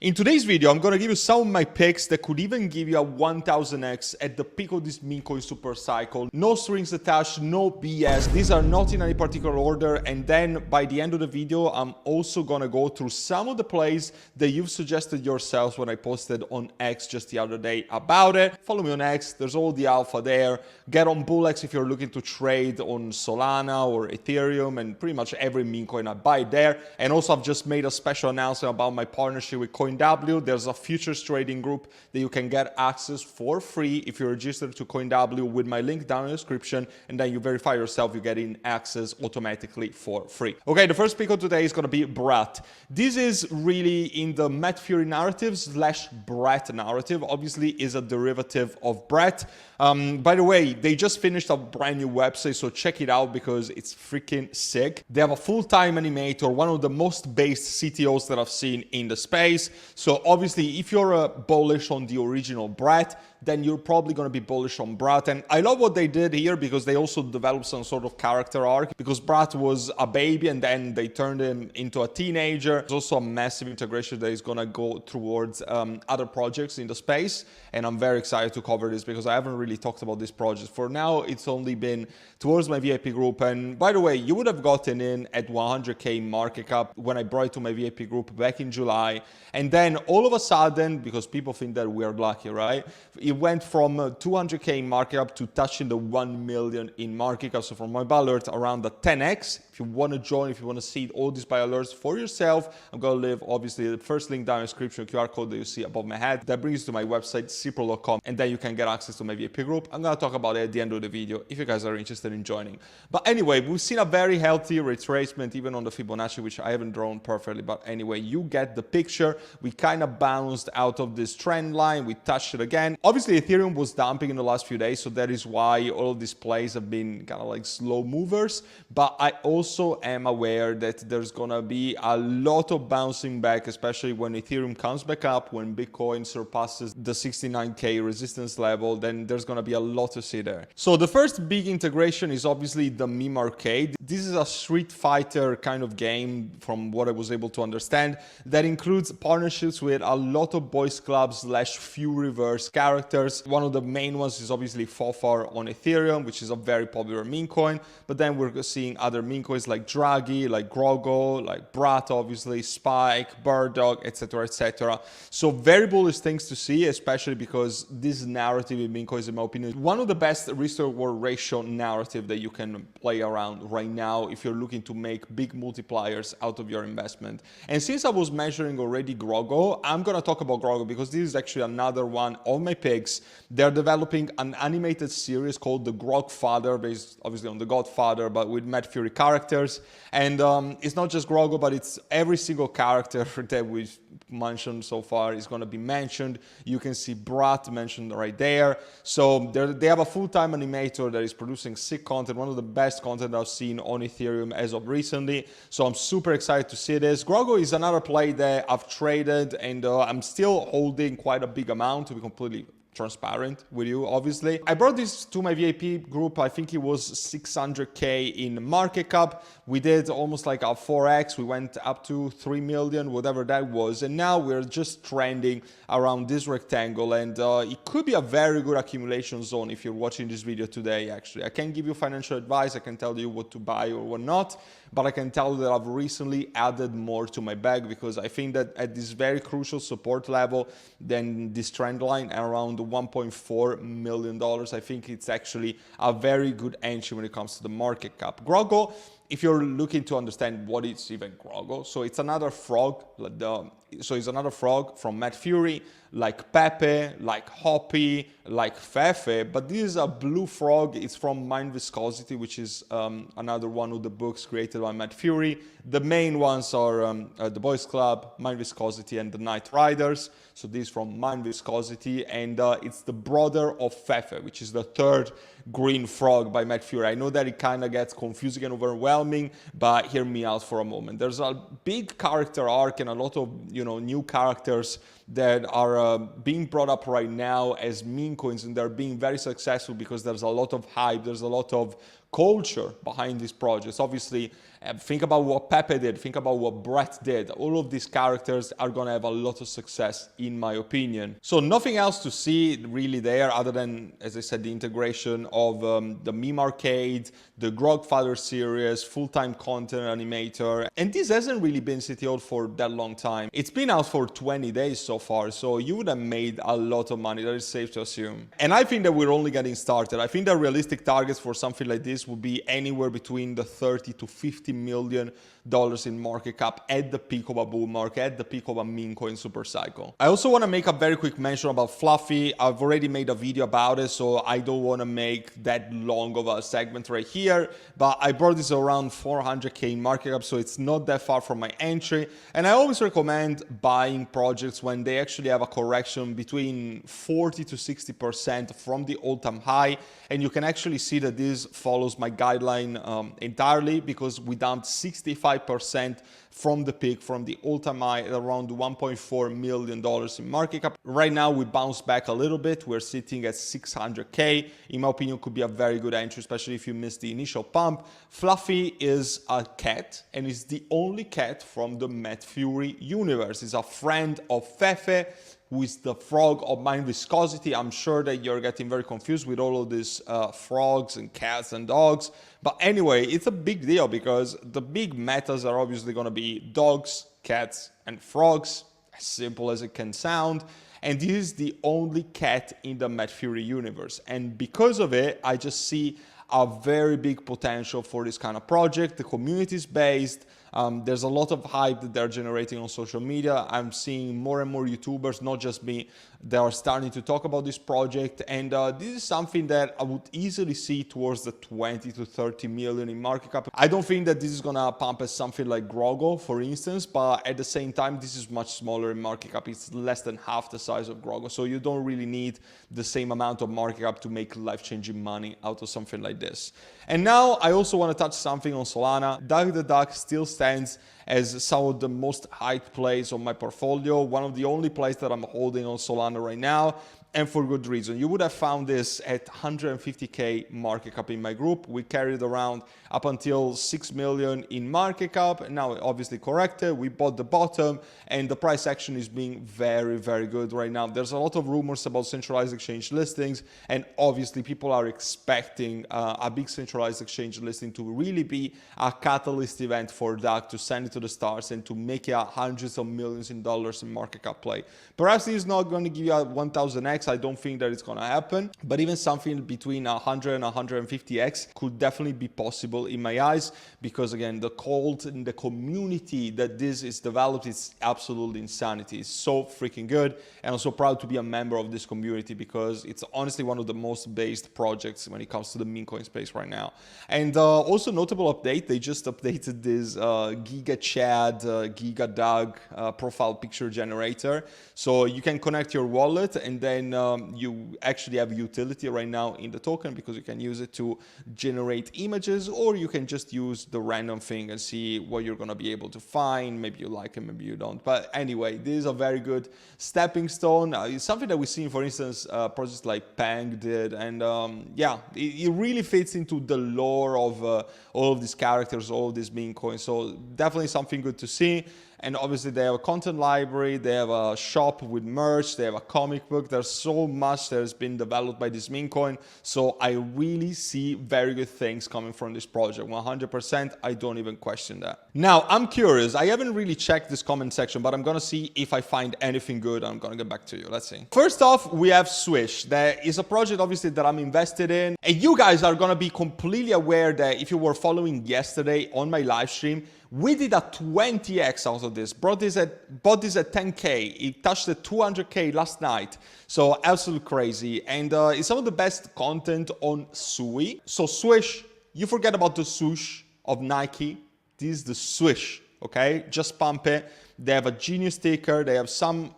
In today's video, I'm going to give you some of my picks that could even give you a 1000x at the peak of this Minko super cycle. No strings attached, no BS. These are not in any particular order. And then by the end of the video, I'm also going to go through some of the plays that you've suggested yourselves when I posted on X just the other day about it. Follow me on X. There's all the alpha there. Get on BullX if you're looking to trade on Solana or Ethereum and pretty much every meme coin I buy there. And also I've just made a special announcement about my partnership with CoinW. There's a futures trading group that you can get access for free if you're registered to CoinW with my link down in the description, and then you verify yourself, you get in access automatically for free. Okay, the first pick of today is going to be Brat. This is really in the Matt Fury narrative / Brat narrative. Obviously is a derivative of Brat. By the way, they just finished a brand new website, so check it out because it's freaking sick. They have a full-time animator, one of the most based CTOs that I've seen in the space. So obviously, if you're bullish on the original Brat, then you're probably going to be bullish on Brat. And I love what they did here because they also developed some sort of character arc, because Brat was a baby and then they turned him into a teenager. There's also a massive integration that is going to go towards other projects in the space. And I'm very excited to cover this because I haven't really talked about this project. For now, it's only been towards my VIP group. And by the way, you would have gotten in at 100K market cap when I brought it to my VIP group back in July. And then all of a sudden, because people think that we're lucky, right? It went from 200K market cap to touching the 1 million in market cap. So from my buy alert, around the 10x. If you want to join, if you want to see all these buy alerts for yourself, I'm going to leave obviously the first link down in the description, QR code that you see above my head. That brings you to my website, cipro.com, and then you can get access to my VIP group. I'm going to talk about it at the end of the video if you guys are interested in joining. But anyway, we've seen a very healthy retracement even on the Fibonacci, which I haven't drawn perfectly. But anyway, you get the picture. We kind of bounced out of this trend line. We touched it again. Obviously, Ethereum was dumping in the last few days, so that is why all of these plays have been kind of like slow movers. But I also am aware that there's going to be a lot of bouncing back, especially when Ethereum comes back up, when Bitcoin surpasses the 69K resistance level, then there's going to be a lot to see there. So the first big integration is obviously the meme arcade. This is a Street Fighter kind of game from what I was able to understand that includes partnerships with a lot of boys clubs / Furyverse characters. One of the main ones is obviously Fofar on Ethereum, which is a very popular meme coin. But then we're seeing other meme coins like Draghi, like Grogo, like Brat, obviously, Spike, Birdog, etc., etc. So very bullish things to see, especially because this narrative in meme coins, in my opinion, is one of the best risk-reward ratio narrative that you can play around right now if you're looking to make big multipliers out of your investment. And since I was measuring already Grogo, I'm going to talk about Grogo because this is actually another one of my picks. They're developing an animated series called The Grogfather, based obviously on The Godfather, but with Matt Fury characters. And it's not just Grogo, but it's every single character that we've mentioned so far is going to be mentioned. You can see Brat mentioned right there. So they have a full-time animator that is producing sick content, one of the best content I've seen on Ethereum as of recently. So I'm super excited to see this. Grogo is another play that I've traded, and I'm still holding quite a big amount, to be completely transparent with you, obviously. I brought this to my VIP group. I think it was 600K in market cap. We did almost like a 4x. We went up to 3 million, whatever that was. And now we're just trending around this rectangle. And it could be a very good accumulation zone if you're watching this video today, actually. I can't give you financial advice. I can tell you what to buy or what not. But I can tell you that I've recently added more to my bag because I think that at this very crucial support level, then this trend line around $1.4 million, I think it's actually a very good entry when it comes to the market cap. Grogo, if you're looking to understand what is even Grogo, so it's another frog. So it's another frog from Matt Fury, like Pepe, like Hoppy, like Fefe, but this is a blue frog. It's from Mind Viscosity, which is another one of the books created by Matt Fury. The main ones are The Boys Club, Mind Viscosity, and The Night Riders. So this is from Mind Viscosity, and it's the brother of Fefe, which is the third green frog by Matt Fury. I know that it kind of gets confusing and overwhelming, but hear me out for a moment. There's a big character arc and a lot of new characters that are being brought up right now as meme coins, and they're being very successful because there's a lot of hype, there's a lot of culture behind these projects. Obviously, think about what Pepe did, think about what Brat did. All of these characters are gonna have a lot of success, in my opinion. So nothing else to see really there other than, as I said, the integration of the Meme Arcade, the Grogfather series, full-time content animator. And this hasn't really been CTO'd for that long time. It's been out for 20 days so far, so you would have made a lot of money, that is safe to assume. And I think that we're only getting started. I think that realistic targets for something like this would be anywhere between the 30 to 50 million dollars in market cap at the peak of a bull market, at the peak of a meme coin super cycle. I also want to make a very quick mention about Fluffy. I've already made a video about it, so I don't want to make that long of a segment right here, but I brought this around 400k in market cap, so it's not that far from my entry. And I always recommend buying projects when they actually have a correction between 40 to 60% from the all-time high. And you can actually see that this follows my guideline entirely, because we dumped 65% from the peak, from the all-time high at around $1.4 million in market cap. Right now, we bounced back a little bit. We're sitting at 600k. In my opinion, could be a very good entry, especially if you missed the initial pump. Fluffy is a cat, and is the only cat from the Matt Fury universe. He's a friend of Fefe, who is the frog of Mind Viscosity. I'm sure that you're getting very confused with all of these frogs and cats and dogs. But anyway, it's a big deal because the big metas are obviously going to be dogs, cats, and frogs, as simple as it can sound. And this is the only cat in the Matt Fury universe. And because of it, I just see a very big potential for this kind of project. The community is based. There's a lot of hype that they're generating on social media. I'm seeing more and more YouTubers, not just me, they are starting to talk about this project. And this is something that I would easily see towards the 20 to 30 million in market cap. I don't think that this is gonna pump as something like Grogo, for instance, but at the same time, this is much smaller in market cap. It's less than half the size of Grogo. So you don't really need the same amount of market cap to make life-changing money out of something like this. And now I also want to touch something on Solana. Duck the Duck still stands as some of the most hyped plays on my portfolio. One of the only plays that I'm holding on Solana right now, and for good reason. You would have found this at 150k market cap in my group. We carried around up until 6 million in market cap, and now obviously corrected. We bought the bottom, and the price action is being very, very good right now. There's a lot of rumors about centralized exchange listings, and obviously people are expecting a big centralized exchange listing to really be a catalyst event for DAC to send it to the stars and to make it hundreds of millions in dollars in market cap play. Perhaps it's not going to give you a 1000x. I don't think that it's going to happen, but even something between 100 and 150x could definitely be possible in my eyes, because again, the cult and the community that this is developed is absolutely insanity. It's so freaking good, and I'm so proud to be a member of this community because it's honestly one of the most based projects when it comes to the meme coin space right now. And also notable update, they just updated this Giga Chad, Giga Doug profile picture generator. So you can connect your wallet, and then you actually have utility right now in the token because you can use it to generate images, or you can just use the random thing and see what you're going to be able to find. Maybe you like it, maybe you don't. But anyway, this is a very good stepping stone. It's something that we've seen, for instance, projects like Pang did. And yeah, it really fits into the lore of all of these characters, all of these meme coins. So definitely something good to see. And obviously they have a content library, they have a shop with merch, they have a comic book. There's so much that has been developed by this meme coin. So I really see very good things coming from this project. 100%, I don't even question that. Now, I'm curious. I haven't really checked this comment section, but I'm going to see if I find anything good. I'm going to get back to you. Let's see. First off, we have Swish. That is a project, obviously, that I'm invested in. And you guys are going to be completely aware that if you were following yesterday on my live stream, we did a 20x out of this. Bought this at 10k. It touched the 200k last night. So absolutely crazy. And it's some of the best content on Sui. So Swish, you forget about the swoosh of Nike. This is the Swish, okay? Just pump it. They have a genius ticker. They have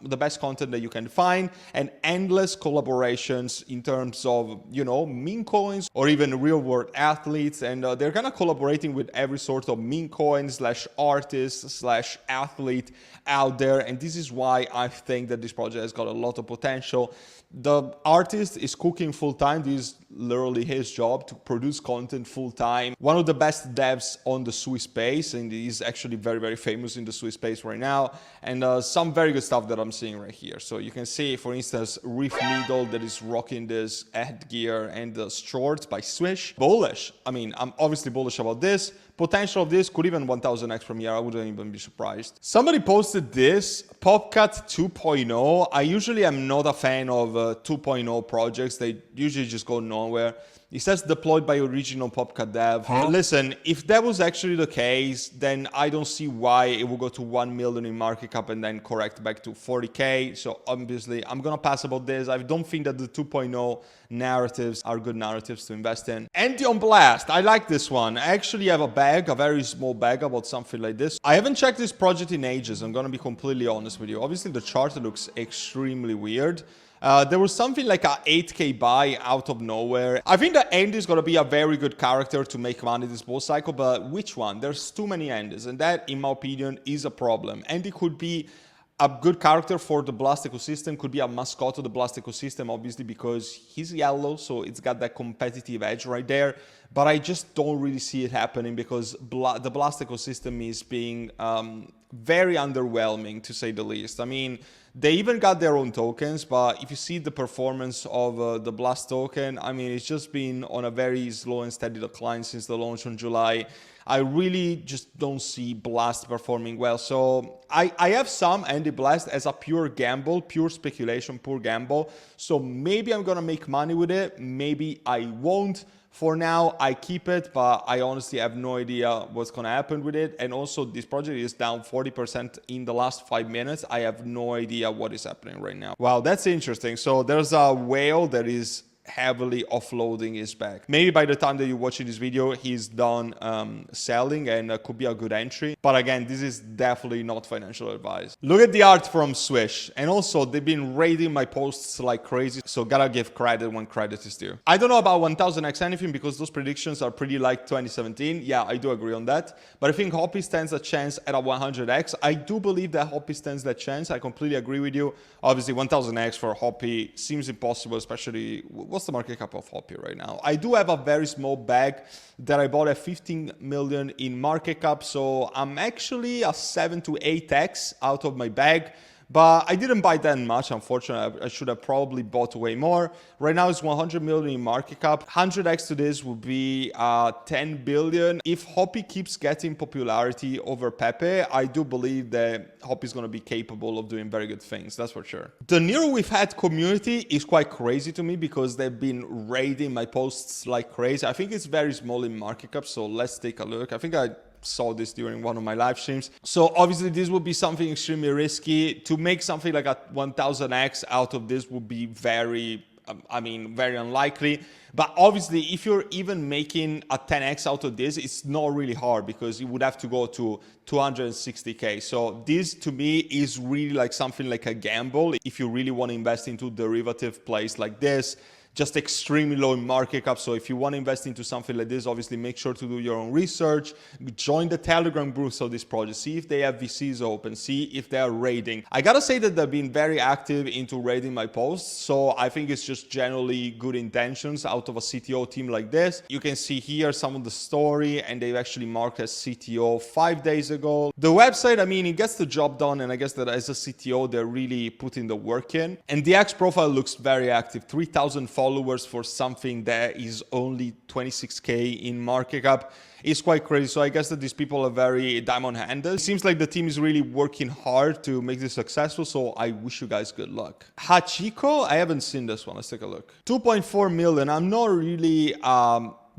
the best content that you can find, and endless collaborations in terms of, you know, meme coins or even real world athletes. And they're kind of collaborating with every sort of meme coin / artist / athlete out there. And this is why I think that this project has got a lot of potential. The artist is cooking full time. This is literally his job, to produce content full time. One of the best devs on the Swiss space, and he's actually very, very famous in the Swiss space right now. And some very good stuff that I'm seeing right here. So you can see, for instance, Reef Needle that is rocking this headgear and the shorts by Swish. Bullish. I mean, I'm obviously bullish about this. Potential of this could even 1000x from here. I wouldn't even be surprised. Somebody posted this, PopCat 2.0. I usually am not a fan of 2.0 projects. They usually just go nowhere. It says deployed by original PopCat dev. Listen, if that was actually the case, then I don't see why it will go to 1 million in market cap and then correct back to 40K. So obviously, I'm going to pass about this. I don't think that the 2.0 narratives are good narratives to invest in. Antion Blast. I like this one. I actually have a bag, a very small bag about something like this. I haven't checked this project in ages. I'm going to be completely honest with you. Obviously, the chart looks extremely weird. There was something like a 8K buy out of nowhere. I think that Andy is going to be a very good character to make money this bull cycle, but which one? There's too many Andys, and that, in my opinion, is a problem. Andy could be a good character for the Blast ecosystem, could be a mascot of the Blast ecosystem, obviously, because he's yellow, so it's got that competitive edge right there. But I just don't really see it happening because the Blast ecosystem is being very underwhelming, to say the least. I mean, they even got their own tokens, but if you see the performance of the Blast token, I mean, it's just been on a very slow and steady decline since the launch in July. I really just don't see Blast performing well. So I have some Andy Blast as a pure gamble, pure speculation, pure gamble. So maybe I'm going to make money with it. Maybe I won't. For now, I keep it, but I honestly have no idea what's going to happen with it. And also, this project is down 40% in the last 5 minutes. I have no idea what is happening right now. Wow, that's interesting. So there's a whale that is heavily offloading his back. Maybe by the time that you're watching this video, he's done selling and could be a good entry. But again, this is definitely not financial advice. Look at the art from Swish. And also, they've been raiding my posts like crazy. So gotta give credit when credit is due. I don't know about 1000x anything because those predictions are pretty like 2017. Yeah, I do agree on that. But I think Hoppy stands a chance at a 100x. I do believe that Hoppy stands that chance. I completely agree with you. Obviously, 1000x for Hoppy seems impossible, especially... What's the market cap of Hoppy right now? I do have a very small bag that I bought at 15 million in market cap. So I'm actually a 7 to 8x out of my bag. But I didn't buy that much, unfortunately. I should have probably bought way more. Right now it's 100 million in market cap. 100x to this would be 10 billion. If Hoppy keeps getting popularity over Pepe, I do believe that Hoppy is going to be capable of doing very good things. That's for sure. The Nero we've had community is quite crazy to me because they've been raiding my posts like crazy. I think it's very small in market cap, so let's take a look. I think I saw this during one of my live streams. So obviously this would be something extremely risky. To make something like a 1000x out of this would be very unlikely. But obviously if you're even making a 10x out of this, it's not really hard because you would have to go to 260k. So this to me is really like something like a gamble. If you really want to invest into derivative plays like this, just extremely low in market cap. So if you want to invest into something like this, obviously make sure to do your own research, join the Telegram groups of this project, see if they have VCs open, see if they are raiding. I gotta say that they've been very active into raiding my posts. So I think it's just generally good intentions out of a CTO team like this. You can see here some of the story and they've actually marked as CTO 5 days ago. The website, I mean, it gets the job done. And I guess that as a CTO, they're really putting the work in. And the X profile looks very active, 3,000 followers for something that is only 26k in market cap is quite crazy. So I guess that these people are very diamond-handed. It seems like the team is really working hard to make this successful. So I wish you guys good luck. Hachiko, I haven't seen this one. Let's take a look. 2.4 million. I'm not really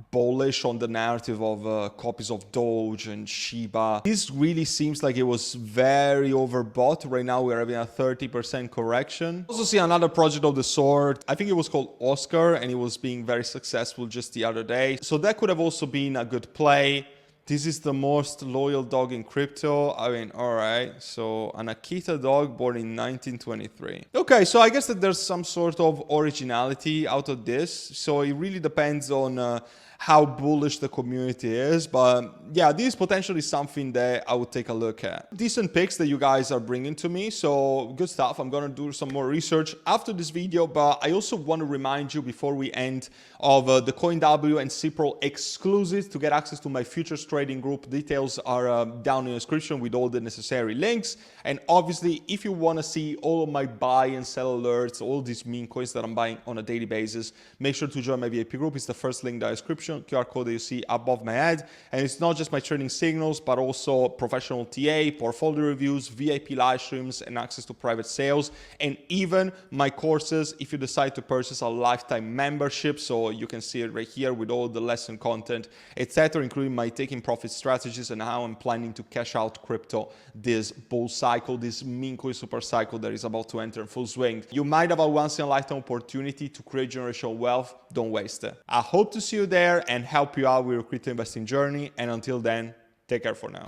bullish on the narrative of copies of Doge and Shiba. This really seems like it was very overbought. Right now we're having a 30% correction. Also see another project of the sort. I think it was called Oscar and it was being very successful just the other day. So that could have also been a good play. This is the most loyal dog in crypto. I mean, all right. So an Akita dog born in 1923. Okay, so I guess that there's some sort of originality out of this. So it really depends on how bullish the community is. But yeah, this is potentially something that I would take a look at. Decent picks that you guys are bringing to me. So good stuff. I'm going to do some more research after this video. But I also want to remind you before we end of the CoinW and Cipro exclusives to get access to my futures trading group. Details are down in the description with all the necessary links. And obviously, if you want to see all of my buy and sell alerts, all these meme coins that I'm buying on a daily basis, make sure to join my VIP group. It's the first link in the description, QR code that you see above my head. And it's not just my trading signals, but also professional TA, portfolio reviews, VIP live streams, and access to private sales, and even my courses if you decide to purchase a lifetime membership. So you can see it right here with all the lesson content, etc., including my taking profit strategies and how I'm planning to cash out crypto this bull cycle, this Minko super cycle that is about to enter in full swing. You might have a once in a lifetime opportunity to create generational wealth. Don't waste it. I hope to see you there and help you out with your crypto investing journey. And until then, take care for now.